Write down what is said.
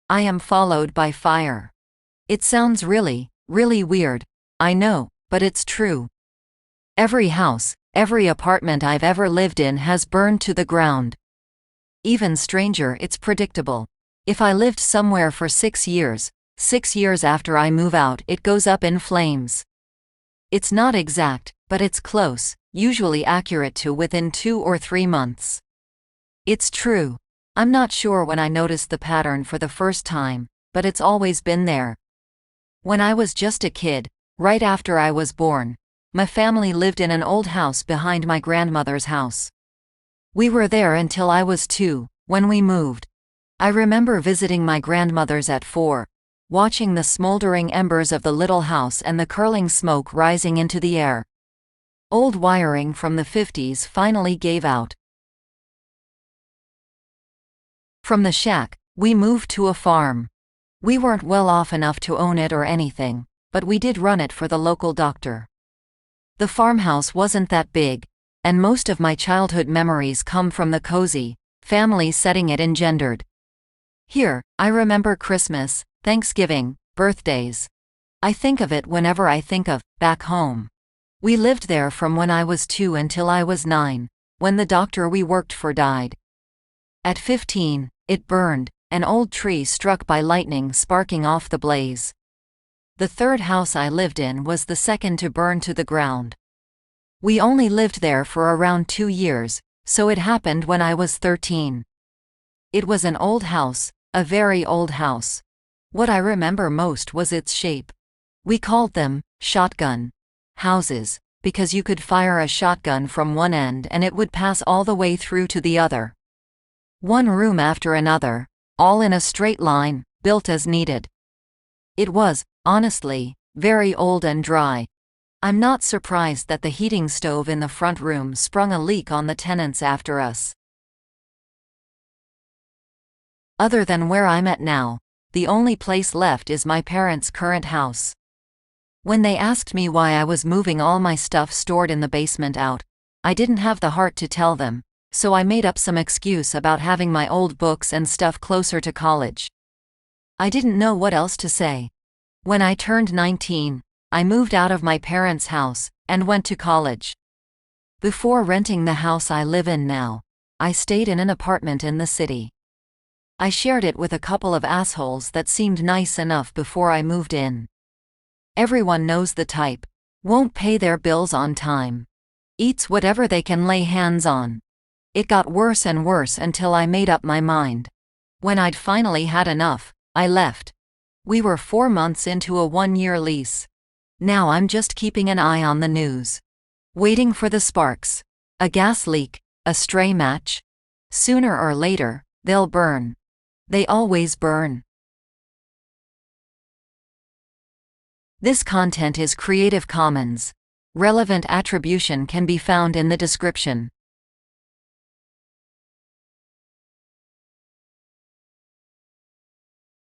I am followed by fire. It sounds really, really weird, I know, but it's true. Every house, every apartment I've ever lived in has burned to the ground. Even stranger, it's predictable. If I lived somewhere for 6 years, 6 years after I move out, it goes up in flames. It's not exact, but it's close, usually accurate to within 2 or 3 months. It's true. I'm not sure when I noticed the pattern for the first time, but it's always been there. When I was just a kid, right after I was born, my family lived in an old house behind my grandmother's house. We were there until I was 2, when we moved. I remember visiting my grandmother's at 4, watching the smoldering embers of the little house and the curling smoke rising into the air. Old wiring from the 50s finally gave out. From the shack, we moved to a farm. We weren't well off enough to own it or anything, but we did run it for the local doctor. The farmhouse wasn't that big, and most of my childhood memories come from the cozy, family setting it engendered. Here, I remember Christmas, Thanksgiving, birthdays. I think of it whenever I think of back home. We lived there from when I was 2 until I was 9, when the doctor we worked for died. At 15, it burned, an old tree struck by lightning sparking off the blaze. The third house I lived in was the second to burn to the ground. We only lived there for around 2 years, so it happened when I was 13. It was an old house, a very old house. What I remember most was its shape. We called them shotgun houses, because you could fire a shotgun from one end and it would pass all the way through to the other. One room after another, all in a straight line, built as needed. It was, honestly, very old and dry. I'm not surprised that the heating stove in the front room sprung a leak on the tenants after us. Other than where I'm at now, the only place left is my parents' current house. When they asked me why I was moving all my stuff stored in the basement out, I didn't have the heart to tell them, so I made up some excuse about having my old books and stuff closer to college. I didn't know what else to say. When I turned 19, I moved out of my parents' house and went to college. Before renting the house I live in now, I stayed in an apartment in the city. I shared it with a couple of assholes that seemed nice enough before I moved in. Everyone knows the type. Won't pay their bills on time. Eats whatever they can lay hands on. It got worse and worse until I made up my mind. When I'd finally had enough, I left. We were 4 months into a 1-year lease. Now I'm just keeping an eye on the news. Waiting for the sparks. A gas leak, a stray match. Sooner or later, they'll burn. They always burn. This content is Creative Commons. Relevant attribution can be found in the description.